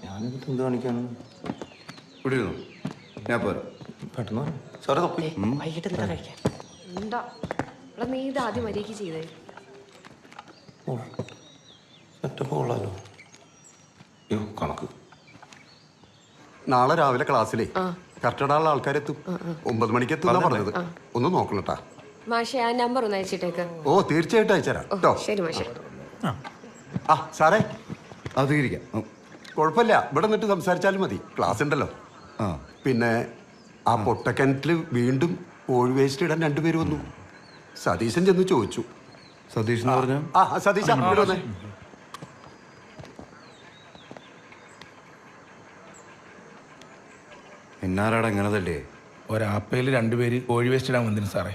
ഞാനിത് എന്ത് കാണിക്കാണ്? ഇവിടെ ഇരുന്നു, ഞാൻ പോരാ. പെട്ടെന്ന് സാറേ തൊപ്പി വൈകിട്ട് എന്താ കഴിക്കാൻ? എന്താ നീ ഇത് ആദ്യം മര്യാദയ്ക്ക് ചെയ്തേ. സെറ്റപ്പ് കൊള്ളാലോ. കണക്ക് നാളെ രാവിലെ ക്ലാസ്സിലേ കറക്റ്റിടാനുള്ള ആൾക്കാരെത്തും. 9 മണിക്ക് എത്തുന്ന പറഞ്ഞത്. ഒന്ന് നോക്കണട്ടാ മാഷെ. ആ നമ്പർ ഒന്ന് അയച്ചിട്ടേക്ക്. ഓ തീർച്ചയായിട്ടും അയച്ചുതരാം കേട്ടോ. ശരി മാഷെ. ആ സാറേ അത് ഇരിക്കാം. കുഴപ്പമില്ല, ഇവിടെ നിന്നിട്ട് സംസാരിച്ചാലും മതി, ക്ലാസ് ഉണ്ടല്ലോ. പിന്നെ ആ പൊട്ടക്കിണറ്റിൽ വീണ്ടും കോഴി വേസ്റ്റ് ഇടാൻ 2 പേര് വന്നു. സതീശൻ ചെന്ന് ചോദിച്ചു. സതീഷ് എന്ന് പറഞ്ഞ സതീശ ഇവിടെ വന്നേ. എന്നാരാടാ ഇങ്ങനതല്ലേ? ഒരാപ്പയിൽ 2 പേര് കോഴി വേസ്റ്റ് ഇടാൻ വന്നിരുന്നു സാറേ.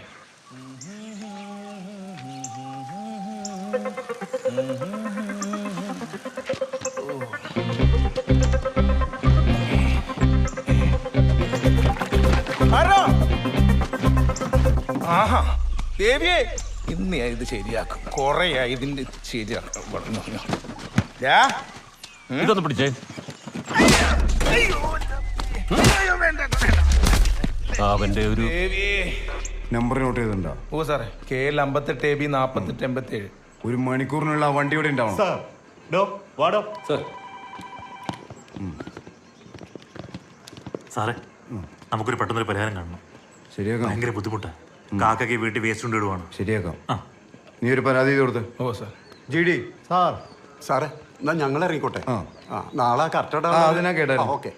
ആഹാ ദേവിയെ, ഇന്ന് ഞാൻ ഇത് ശരിയാക്കും. കൊറേയായി ഇതിന്റെ ശരിയാക്കും. ഇതൊന്ന് പിടിച്ചേ. അവന്റെ ഒരു നമ്പർ നോട്ട് ചെയ്തിട്ടുണ്ടോ? ഓ സാറേ, KL 58 AB 48 87. 1 മണിക്കൂറിനുള്ള ആ വണ്ടി ഇവിടെ ഉണ്ടാവണം. സാറേ, നമുക്കൊരു പെട്ടെന്നൊരു പരിഹാരം കാണണം. ശരിയാക്കാം. ഭയങ്കര ബുദ്ധിമുട്ടാണ്. കാക്കയ്ക്ക് വീട്ടിൽ വേസ്റ്റ് കൊണ്ടിടുവാണ്. ശരിയാക്കാം. നീ ഒരു പരാതി കൊടുത്ത്. ഓ സാർ. GD സാറേ, എന്നാ ഞങ്ങൾ ഇറങ്ങിക്കോട്ടെ. നാളെ കറക്റ്റ് അതിനാ കേട്ടാ. ഓക്കെ.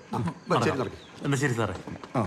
എന്നാ ശരി സാറേ. ആ